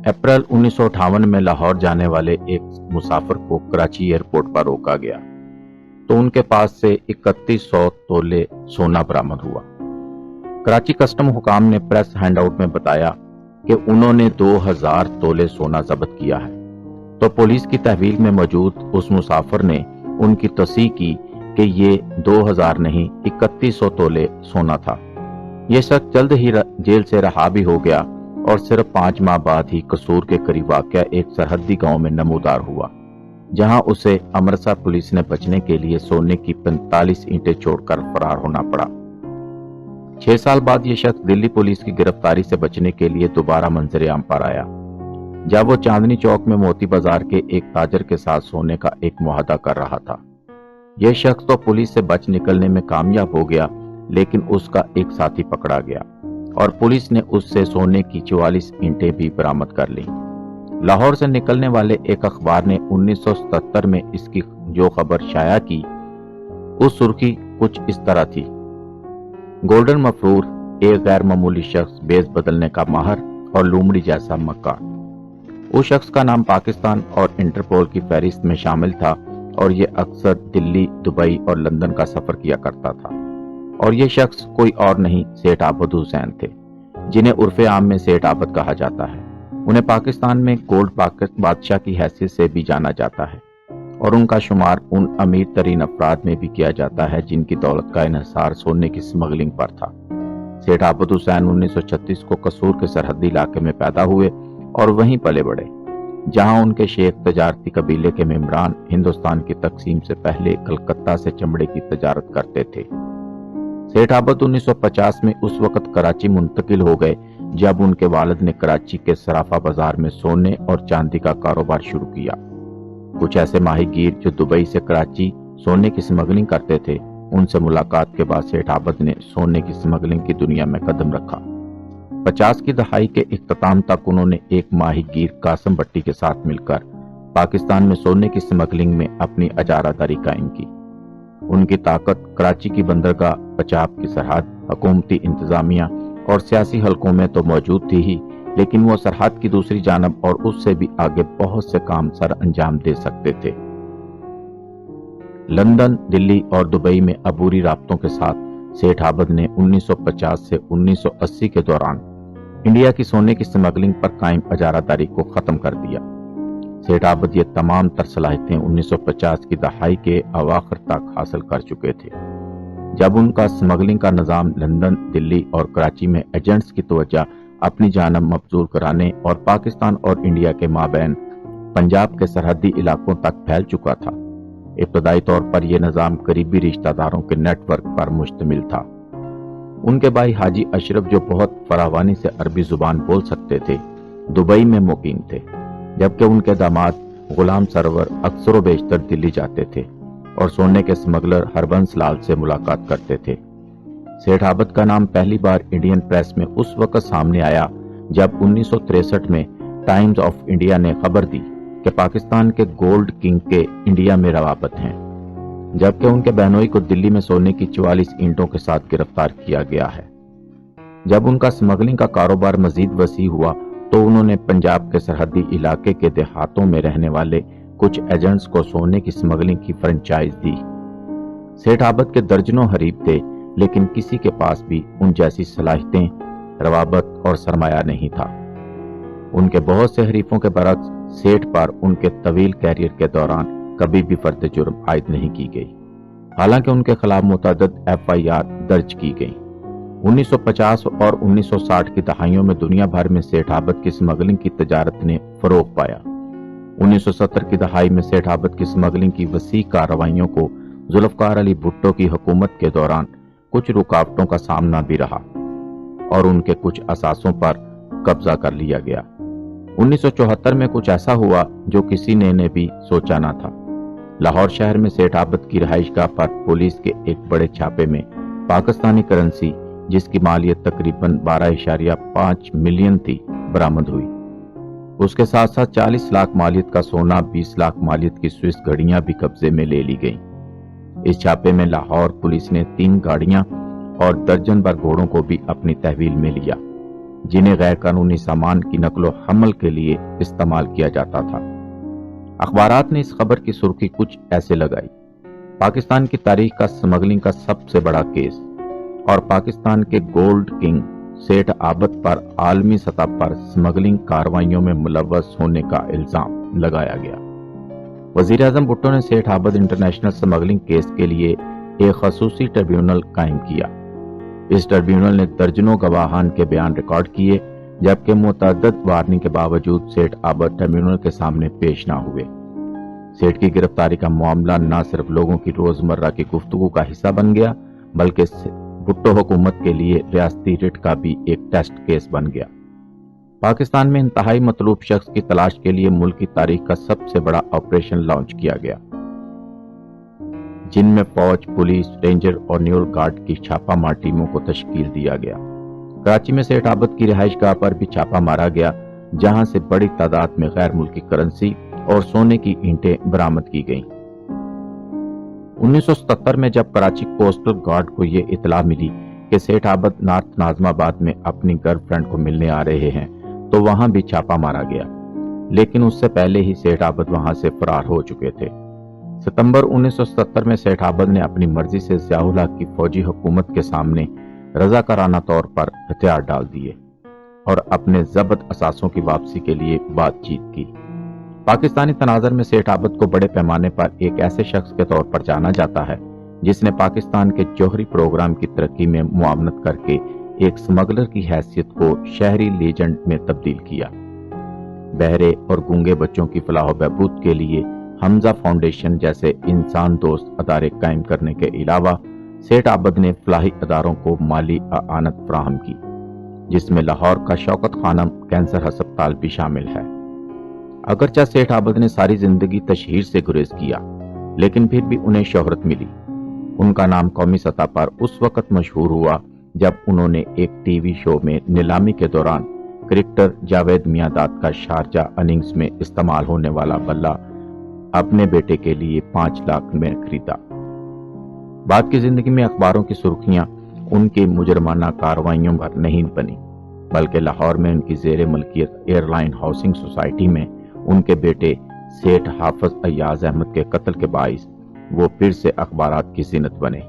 अप्रैल 1958 में लाहौर जाने वाले एक मुसाफिर को कराची एयरपोर्ट पर रोका गया तो उनके पास से 3100 तोले सोना बरामद हुआ। कराची कस्टम हुकाम ने प्रेस हैंडआउट में बताया कि उन्होंने 2000 तोले सोना जब्त किया है, तो पुलिस की तहवील में मौजूद उस मुसाफिर ने उनकी तस्दीक की कि ये 2000 नहीं 3100 तोले सोना था। ये शख्स जल्द ही जेल से रहा भी हो गया और सिर्फ 5 माह बाद ही कसूर के करीब वाक़या एक सरहदी गांव में नमूदार हुआ, जहां उसे अमृतसर पुलिस ने बचने के लिए सोने की 45 ईंटें छोड़कर फरार होना पड़ा। 6 साल बाद ये शख्स दिल्ली पुलिस की गिरफ्तारी से बचने के लिए दोबारा मंजर आम पर आया, जब वो चांदनी चौक में मोती बाजार के एक ताजर के साथ सोने का एक मुआहदा कर रहा था। यह शख्स तो पुलिस से बच निकलने में कामयाब हो गया, लेकिन उसका एक साथी पकड़ा गया और पुलिस ने उससे सोने की 44 ईंटें भी बरामद कर ली। लाहौर से निकलने वाले एक अखबार ने 1977 में इसकी जो खबर शाया की, उस सुर्खी कुछ इस तरह थी: गोल्डन मफरूर, एक गैर मामूली शख्स, बेस बदलने का माहर और लूमड़ी जैसा मक्कार। उस शख्स का नाम पाकिस्तान और इंटरपोल की फहरिस्त में शामिल था और ये अक्सर दिल्ली, दुबई और लंदन का सफर किया करता था। और ये शख्स कोई और नहीं, सेठ आबद हुसैन थे, जिन्हें उर्फे आम में सेठ आबद कहा जाता है। उन्हें पाकिस्तान में गोल्ड बादशाह की हैसियत से भी जाना जाता है और उनका शुमार उन अमीर तरीन अफराद में भी किया जाता है जिनकी दौलत का इन्हिसार सोने की स्मगलिंग पर था। सेठ आबद हुसैन 1936 को कसूर के सरहदी इलाके में पैदा हुए और वहीं पले बढ़े, जहां उनके शेख तजारती कबीले के मेम्बरान हिंदुस्तान की तकसीम से पहले कलकत्ता से चमड़े की तजारत करते थे। सेठ आबद 1950 में उस वक्त कराची मुंतकिल हो गए जब उनके वालिद ने कराची के सराफा बाजार में सोने और चांदी का कारोबार शुरू किया। कुछ ऐसे माहीगीर जो दुबई से कराची सोने की स्मगलिंग करते थे, उनसे मुलाकात के बाद सेठ आबद ने सोने की स्मगलिंग की दुनिया में कदम रखा। 50 की दहाई के इख्तिताम तक उन्होंने एक माहीगीर कासिम भट्टी के साथ मिलकर पाकिस्तान में सोने की स्मगलिंग में अपनी अजारादारी कायम की। उनकी ताकत कराची की बंदरगाह, पंजाब की सरहद, हुकूमती इंतजामिया और सियासी हलकों में तो मौजूद थी ही, लेकिन वो सरहद की दूसरी जानब और उससे भी आगे बहुत से काम सर अंजाम दे सकते थे। लंदन, दिल्ली और दुबई में अबूरी राब्तों के साथ सेठ आबद ने 1950 से 1980 के दौरान इंडिया की सोने की स्मगलिंग पर कायम अजारादारी को खत्म कर दिया। सेठ आबद ये तमाम तर सलाहियतें 1950 की दहाई के अवाखिर तक हासिल कर चुके थे, जब उनका स्मगलिंग का निजाम लंदन, दिल्ली और कराची में एजेंट्स की तवज्जो अपनी जानब मबजूल कराने और पाकिस्तान और इंडिया के माबैन पंजाब के सरहदी इलाकों तक फैल चुका था। इब्तदाई तौर पर यह निजाम करीबी रिश्तेदारों के नेटवर्क पर मुश्तमिल था। उनके भाई हाजी अशरफ, जो बहुत फरावानी से अरबी जुबान बोल सकते थे, दुबई में मुकीम थे, जबकि उनके दामाद गुलाम सरवर अक्सर बेशतर दिल्ली जाते थे और सोने के स्मगलर हरबंस लाल से मुलाकात करते थे। सेठ आबद का नाम पहली बार इंडियन प्रेस में उस वक्त सामने आया जब 1963 में टाइम्स ऑफ इंडिया ने खबर दी कि पाकिस्तान के गोल्ड किंग के इंडिया में रवाबत हैं, जबकि उनके बहनोई को दिल्ली में सोने की 44 ईंटों के साथ गिरफ्तार किया गया है। जब उनका स्मगलिंग का कारोबार मजीद वसी हुआ तो उन्होंने पंजाब के सरहदी इलाके के देहातों में रहने वाले कुछ एजेंट्स को सोने की स्मगलिंग की फ्रेंचाइज दी। सेठ आबद के दर्जनों हरीफ थे, लेकिन किसी के पास भी उन जैसी सलाहियतें, रवाबत और सरमाया नहीं था। उनके बहुत से हरीफों के बरक्स सेठ पर उनके तवील कैरियर के दौरान कभी भी फर्द जुर्म आयद नहीं की गई, हालांकि उनके खिलाफ मुतअद्दिद FIR दर्ज की गई। 1950 और 1960 की दहाइयों में दुनिया भर में सेठ आबद की स्मगलिंग की तजारत ने फरोग पाया। 1970 की दहाई में सेठ आबद की स्मगलिंग की वसी कार्रवाइयों को जुल्फकार अली भुट्टो की हुकूमत के दौरान कुछ रुकावटों का सामना भी रहा और उनके कुछ असासों पर कब्जा कर लिया गया। 1974 में कुछ ऐसा हुआ जो किसी ने भी सोचा ना था। लाहौर शहर में सेठ आबद की रिहाइशगाह पर पुलिस के एक बड़े छापे में पाकिस्तानी करेंसी, जिसकी मालियत तकरीबन 12.5 मिलियन थी, बरामद हुई। उसके साथ साथ 40 लाख मालियत का सोना, 20 लाख मालियत की स्विस घड़ियां भी कब्जे में ले ली गईं। इस छापे में लाहौर पुलिस ने 3 गाड़ियां और दर्जन भर घोड़ों को भी अपनी तहवील में लिया। जिन्हें गैर कानूनी सामान की नकलो हमल के लिए इस्तेमाल किया जाता था। अखबारात ने इस खबर की सुर्खी कुछ ऐसे लगाई, पाकिस्तान की तारीख का स्मगलिंग का सबसे बड़ा केस, और पाकिस्तान के गोल्ड किंग सेठ आबद पर आलमी सतह पर स्मगलिंग कार्रवाइयों में मुलव्वस होने का इल्जाम लगाया गया। वजीर आजम भुट्टो ने सेठ आबद इंटरनेशनल स्मगलिंग केस के लिए एक खसूसी ट्रिब्यूनल कायम किया। इस ट्रिब्यूनल ने दर्जनों गवाहान के बयान रिकॉर्ड किए, जबकि मुतअद्दिद वार्निंग के बावजूद सेठ आबद ट्रिब्यूनल के सामने पेश न हुए। सेठ की गिरफ्तारी का मामला न सिर्फ लोगों की रोजमर्रा की गुफ्तगू का हिस्सा बन गया, बल्कि भुट्टो हुकूमत के लिए रियासती रिट का भी एक टेस्ट केस बन गया। पाकिस्तान में इंतहाई मतलूब शख्स की तलाश के लिए मुल्क की तारीख का सबसे बड़ा ऑपरेशन लॉन्च किया गया, जिनमें फौज, पुलिस, रेंजर और न्यूल गार्ड की छापामार टीमों को तश्कील दिया गया। कराची में सेठ आबद की रिहाइशगाह पर भी छापा मारा गया, जहां से बड़ी तादाद में गैर मुल्की करेंसी और सोने की ईंटें बरामद की गईं। 1977 में जब कराची कोस्टल गार्ड को यह इतला मिली कि सेठ आबद नॉर्थ नाजमाबाद में अपनी गर्लफ्रेंड को मिलने आ रहे हैं, तो वहां भी छापा मारा गया, लेकिन उससे पहले ही सेठ आबद वहां से फरार हो चुके थे। सितंबर 1977 में सेठ आबद ने अपनी मर्जी से ज़ियाउल हक की फौजी हुकूमत के सामने रजाकाराना तौर पर हथियार डाल दिए और अपने जब्त असासों की वापसी के लिए बातचीत की। पाकिस्तानी तनाज़र में सेठ आबद को बड़े पैमाने पर एक ऐसे शख्स के तौर पर जाना जाता है जिसने पाकिस्तान के जौहरी प्रोग्राम की तरक्की में मुआवनत करके एक स्मगलर की हैसियत को शहरी लीजेंड में तब्दील किया। बहरे और गूंगे बच्चों की फलाह बहबूद के लिए हमजा फाउंडेशन जैसे इंसान दोस्त अदारे कायम करने के अलावा सेठ आबद ने फलाही अदारों को माली आनत फराहम की, जिसमें लाहौर का शौकत खानम कैंसर अस्पताल भी शामिल है। अगरचा सेठ आबद ने सारी जिंदगी तशहीर से गुरेज किया, लेकिन फिर भी उन्हें शोहरत मिली। उनका नाम कौमी सतह पर उस वक्त मशहूर हुआ जब उन्होंने एक टीवी शो में नीलामी के दौरान क्रिकेटर जावेद मियांदाद का शारजा इनिंग्स में इस्तेमाल होने वाला बल्ला अपने बेटे के लिए 5 लाख में खरीदा। बाद की जिंदगी में अखबारों की सुर्खियां उनकी मुजरमाना कार्रवाइयों पर नहीं बनी, बल्कि लाहौर में उनकी जेर मलकियत एयरलाइन हाउसिंग सोसाइटी में उनके बेटे सेठ हाफिज अय्याज अहमद के कत्ल के बाइस वो फिर से अखबारात की जीनत बने।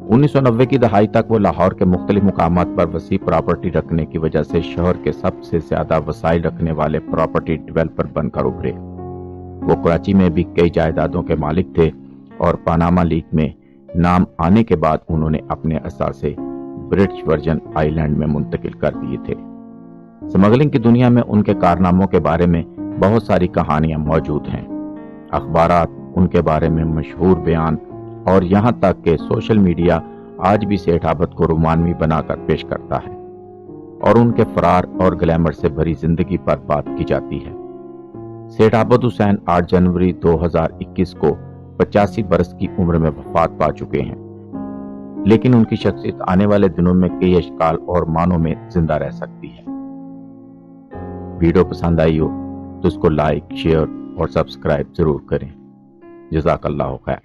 1990 की दहाई तक वो लाहौर के मुख्तलिफ मुकामात पर वसी प्रॉपर्टी रखने की वजह से शहर के सबसे ज्यादा वसाइल रखने वाले प्रॉपर्टी डेवलपर बनकर उभरे। वो कराची में भी कई जायदादों के मालिक थे और पनामा लीग में नाम आने के बाद उन्होंने अपने असासे ब्रिटिश वर्जन आइलैंड में मुंतकिल कर दिए थे। स्मगलिंग की दुनिया में उनके कारनामों के बारे में बहुत सारी कहानियां मौजूद हैं। अखबारात उनके बारे में मशहूर बयान और यहाँ तक कि सोशल मीडिया आज भी सेठ आबद को रोमानवी बनाकर पेश करता है और उनके फरार और ग्लैमर से भरी जिंदगी पर बात की जाती है। सेठ आबद हुसैन 8 जनवरी 2021 को 85 बरस की उम्र में वफात पा चुके हैं, लेकिन उनकी शख्सियत आने वाले दिनों में कई अशकाल और मानों में जिंदा रह सकती है। वीडियो पसंद आई हो तो उसको लाइक, शेयर और सब्सक्राइब जरूर करें। जज़ाकल्लाहु खैर।